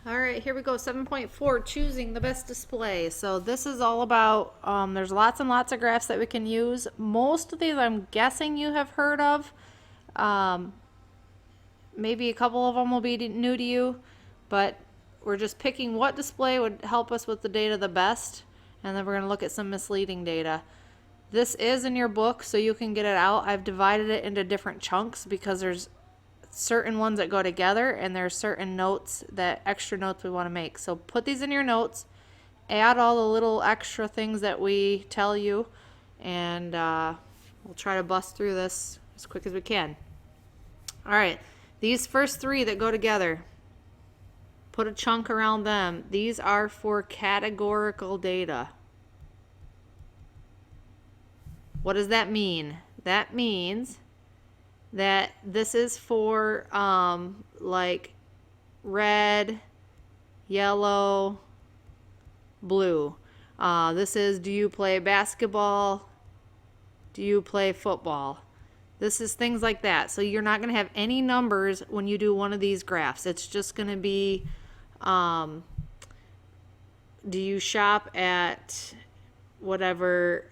All right, here we go. 7.4, choosing the best display. So this is all about, there's lots and lots of graphs that we can use. Most of these I'm guessing you have heard of. Um, Maybe a couple of them will be new to you, but we're just picking what display would help us with the data the best, and then we're going to look at some misleading data. This is in your book, so you can get it out. I've divided it into different chunks because there's certain ones that go together and there's certain notes, that extra notes we want to make. So put these in your notes, add all the little extra things that we tell you, and we'll try to bust through this as quick as we can. All right, these first three that go together, put a chunk around them. These are for categorical data. What does that mean? That means that this is for like red, yellow, blue. This is, do you play basketball? Do you play football? This is things like that. So you're not going to have any numbers when you do one of these graphs. It's just going to be, do you shop at whatever,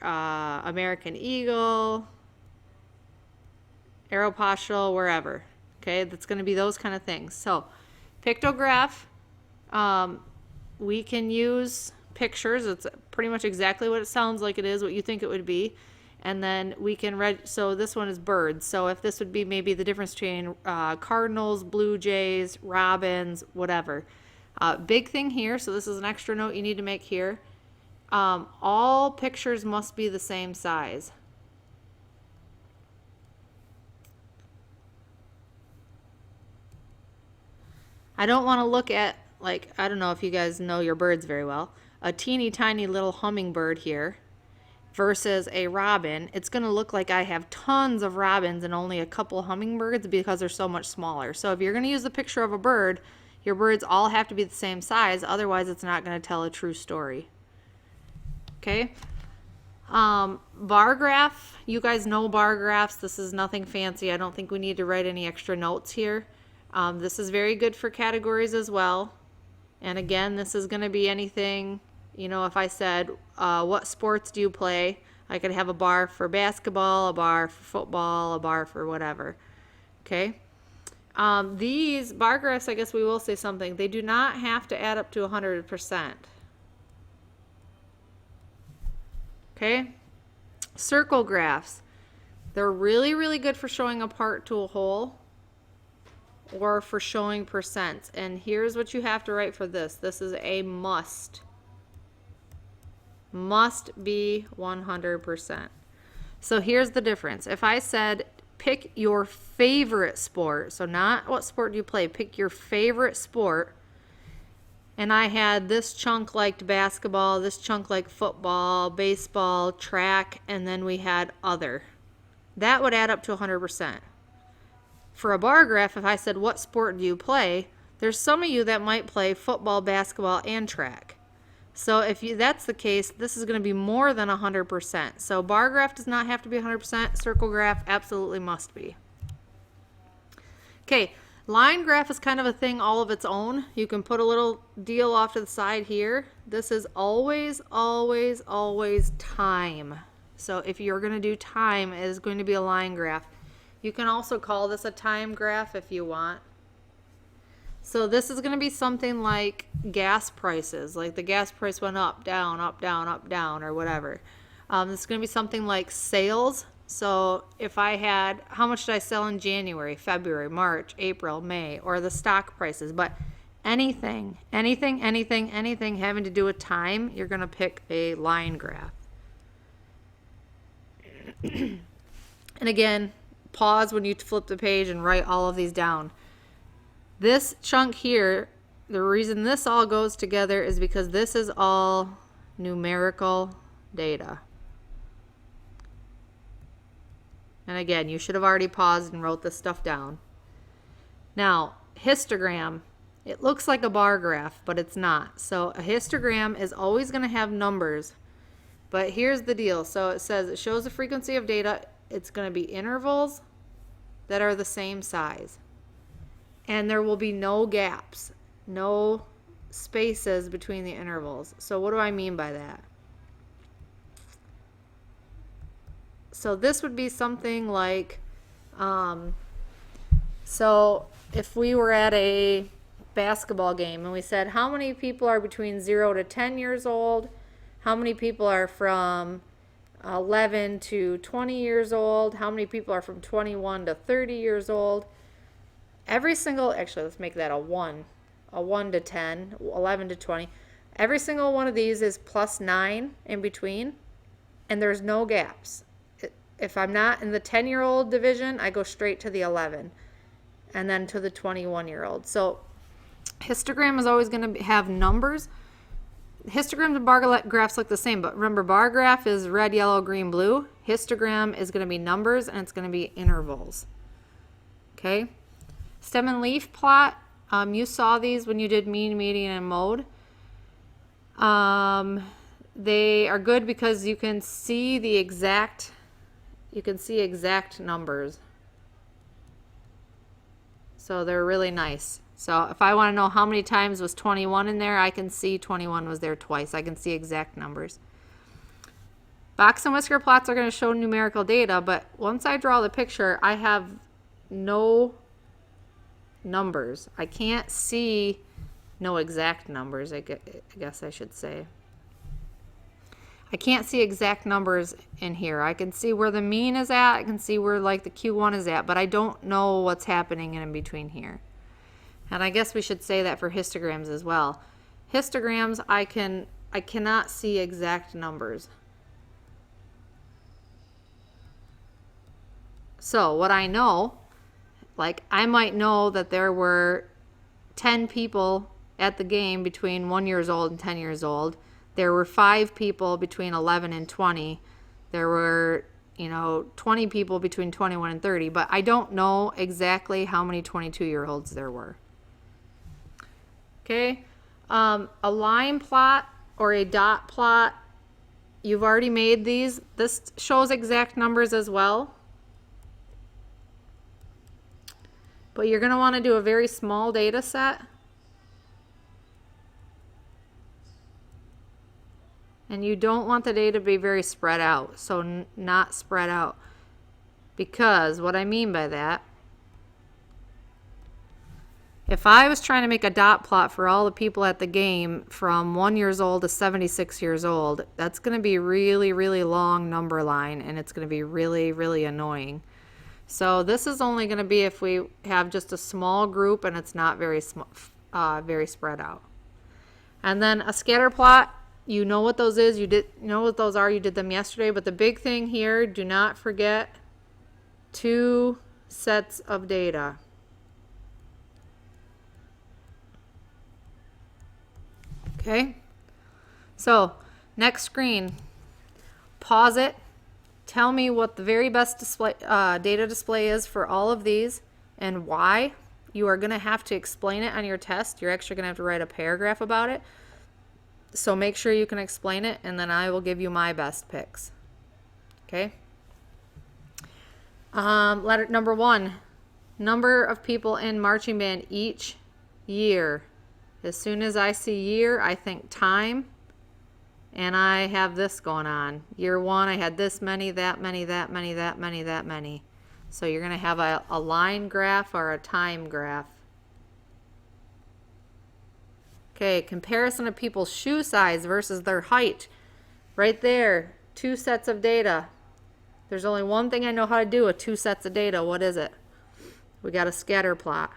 American Eagle, Aeropostale, wherever. Okay, that's going to be those kind of things. So pictograph, we can use pictures. It's pretty much exactly what it sounds like it is, what you think it would be. And then we can so this one is birds. So if this would be maybe the difference between cardinals, blue jays, robins, whatever. Big thing here, so this is an extra note you need to make here. All pictures must be the same size. I don't want to look at, like, I don't know if you guys know your birds very well, a teeny tiny little hummingbird here versus a robin. It's going to look like I have tons of robins and only a couple hummingbirds because they're so much smaller. So if you're going to use the picture of a bird, your birds all have to be the same size, otherwise it's not going to tell a true story. Okay? Bar graph, you guys know bar graphs. This is nothing fancy. I don't think we need to write any extra notes here. This is very good for categories as well. And again, this is going to be anything, you know, if I said, what sports do you play? I could have a bar for basketball, a bar for football, a bar for whatever. Okay? These bar graphs, I guess we will say something. They do not have to add up to 100%. Okay? Circle graphs. They're really, really good for showing a part to a whole or for showing percents. And here's what you have to write for this. This is a must. Must be 100%. So here's the difference. If I said pick your favorite sport, so not what sport do you play, pick your favorite sport, and I had this chunk liked basketball, this chunk liked football, baseball, track, and then we had other. That would add up to 100%. For a bar graph, if I said, what sport do you play? There's some of you that might play football, basketball, and track. So if that's the case, this is going to be more than 100%. So bar graph does not have to be 100%. Circle graph absolutely must be. Okay. Line graph is kind of a thing all of its own. You can put a little deal off to the side here. This is always, always, always time. So if you're going to do time, it is going to be a line graph. You can also call this a time graph if you want. So this is going to be something like gas prices, like the gas price went up, down, up, down, up, down, or whatever. This is going to be something like sales. So if I had, how much did I sell in January, February, March, April, May, or the stock prices, but anything having to do with time, you're going to pick a line graph. And again, pause when you flip the page and write all of these down. This chunk here, the reason this all goes together is because this is all numerical data. And again, you should have already paused and wrote this stuff down. Now, histogram, it looks like a bar graph, but it's not. So a histogram is always going to have numbers. But here's the deal. So it says it shows the frequency of data. It's going to be intervals that are the same size. And there will be no gaps, no spaces between the intervals. So what do I mean by that? So this would be something like, so if we were at a basketball game and we said, how many people are between 0 to 10 years old? How many people are from 11 to 20 years old? How many people are from 21 to 30 years old? Every single, actually, let's make that a 1 to 10, 11 to 20. Every single one of these is plus 9 in between, and there's no gaps. If I'm not in the 10-year-old division, I go straight to the 11 and then to the 21-year-old. So histogram is always going to have numbers. Histograms and bar graphs look the same, but remember, bar graph is red, yellow, green, blue. Histogram is going to be numbers, and it's going to be intervals. Okay? Stem and leaf plot, you saw these when you did mean, median, and mode. They are good because you can see the exact numbers. So they're really nice. So if I want to know how many times was 21 in there, I can see 21 was there twice. I can see exact numbers. Box and whisker plots are going to show numerical data, but once I draw the picture, I have no numbers. I can't see no exact numbers, I guess I should say. I can't see exact numbers in here. I can see where the mean is at. I can see where like the Q1 is at, but I don't know what's happening in between here. And I guess we should say that for histograms as well. Histograms, I cannot see exact numbers. So what I know, like I might know that there were 10 people at the game between 1 year old and 10 years old. There were 5 people between 11 and 20. There were, 20 people between 21 and 30, but I don't know exactly how many 22-year-olds there were. Okay, a line plot or a dot plot, you've already made these. This shows exact numbers as well. But you're going to want to do a very small data set. And you don't want the data to be very spread out. So not spread out. Because what I mean by that, if I was trying to make a dot plot for all the people at the game from 1 year old to 76 years old, that's going to be really, really long number line, and it's going to be really, really annoying. So this is only going to be if we have just a small group and it's not very very spread out. And then a scatter plot, you know what those is. You know what those are. You did them yesterday. But the big thing here, do not forget 2 sets of data. Okay, so next screen, pause it, tell me what the very best data display is for all of these and why. You are going to have to explain it on your test. You're actually going to have to write a paragraph about it. So make sure you can explain it, and then I will give you my best picks. Okay. Letter number 1, number of people in marching band each year. As soon as I see year, I think time, and I have this going on. Year 1, I had this many, that many, that many, that many, that many. So you're going to have a line graph or a time graph. Okay, comparison of people's shoe size versus their height. Right there, 2 sets of data. There's only one thing I know how to do with 2 sets of data. What is it? We got a scatter plot.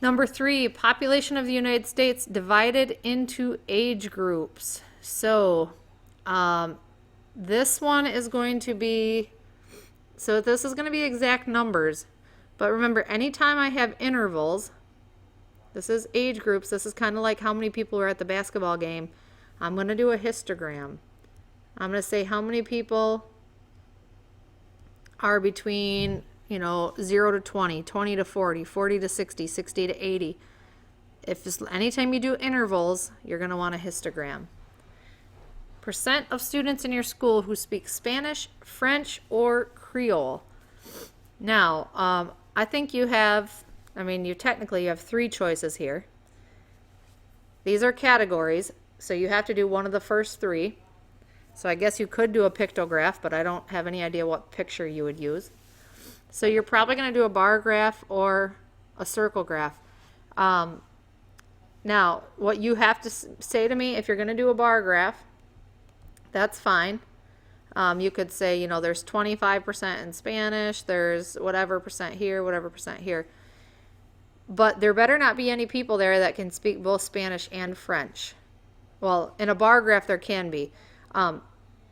Number 3, population of the United States divided into age groups. So this one is going to be, so this is going to be exact numbers. But remember, anytime I have intervals, this is age groups. This is kind of like how many people are at the basketball game. I'm going to do a histogram. I'm going to say how many people are between 0 to 20, 20 to 40, 40 to 60, 60 to 80. Anytime you do intervals, you're going to want a histogram. Percent of students in your school who speak Spanish, French, or Creole. Now, I think you have I mean, you have 3 choices here. These are categories, so you have to do one of the first 3. So I guess you could do a pictograph, but I don't have any idea what picture you would use. So you're probably going to do a bar graph or a circle graph. Now, what you have to say to me, if you're going to do a bar graph, that's fine. You could say, you know, there's 25% in Spanish, there's whatever percent here, whatever percent here. But there better not be any people there that can speak both Spanish and French. Well, in a bar graph there can be.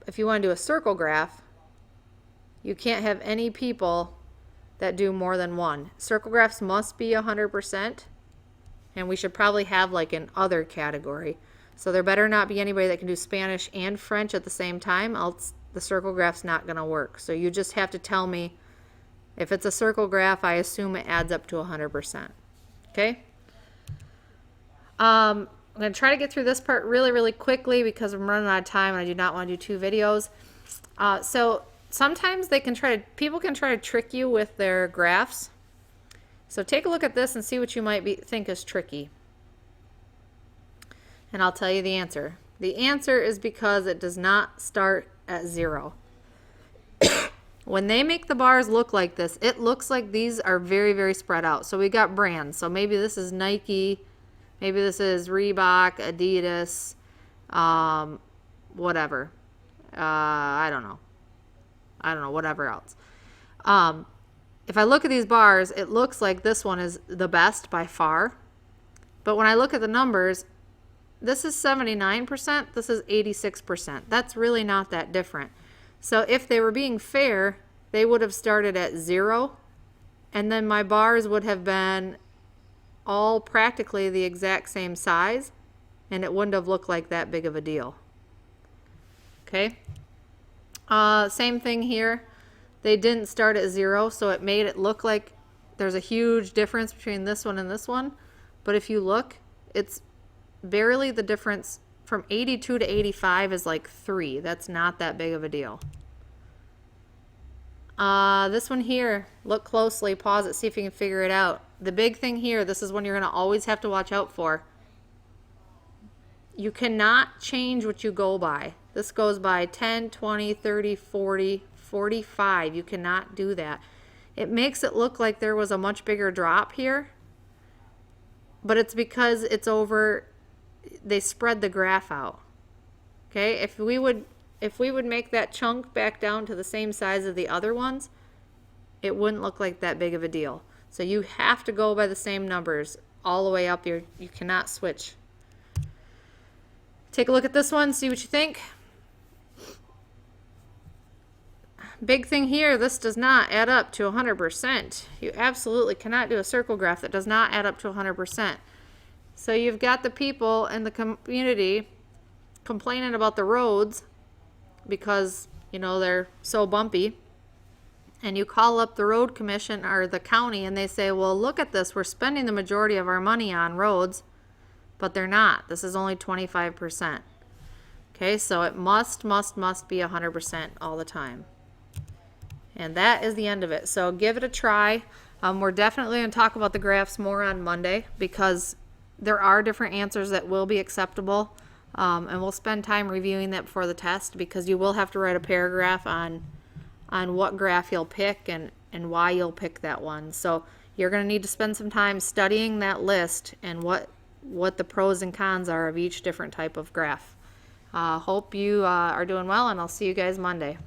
If you want to do a circle graph, you can't have any people that do more than one. Circle graphs must be 100%, and we should probably have like an other category. So there better not be anybody that can do Spanish and French at the same time, else the circle graph's not going to work. So you just have to tell me, if it's a circle graph, I assume it adds up to 100%. Okay? I'm going to try to get through this part really, really quickly because I'm running out of time and I do not want to do 2 videos. So sometimes people can try to trick you with their graphs. So take a look at this and see what you might think is tricky. And I'll tell you the answer. The answer is because it does not start at 0. When they make the bars look like this, it looks like these are very, very spread out. So we got brands. So maybe this is Nike, maybe this is Reebok, Adidas, whatever. I don't know, whatever else. If I look at these bars, it looks like this one is the best by far. But when I look at the numbers, this is 79%, this is 86%. That's really not that different. So if they were being fair, they would have started at 0, and then my bars would have been all practically the exact same size, and it wouldn't have looked like that big of a deal. Okay? Same thing here. They didn't start at 0, so it made it look like there's a huge difference between this one and this one. But if you look, it's barely the difference. From 82 to 85 is like 3. That's not that big of a deal. This one here, look closely, pause it, see if you can figure it out. The big thing here, this is one you're going to always have to watch out for. You cannot change what you go by. This goes by 10, 20, 30, 40, 45. You cannot do that. It makes it look like there was a much bigger drop here, but it's because it's over. They spread the graph out. Okay, if we would make that chunk back down to the same size of the other ones, it wouldn't look like that big of a deal. So you have to go by the same numbers all the way up. You cannot switch. Take a look at this one, see what you think. Big thing here, this does not add up to 100%. You absolutely cannot do a circle graph that does not add up to 100%. So you've got the people in the community complaining about the roads because, you know, they're so bumpy. And you call up the road commission or the county and they say, well, look at this. We're spending the majority of our money on roads, but they're not. This is only 25%. Okay, so it must be 100% all the time. And that is the end of it. So give it a try. We're definitely going to talk about the graphs more on Monday because there are different answers that will be acceptable, and we'll spend time reviewing that before the test because you will have to write a paragraph on what graph you'll pick and why you'll pick that one. So you're going to need to spend some time studying that list and what the pros and cons are of each different type of graph. Hope you are doing well, and I'll see you guys Monday.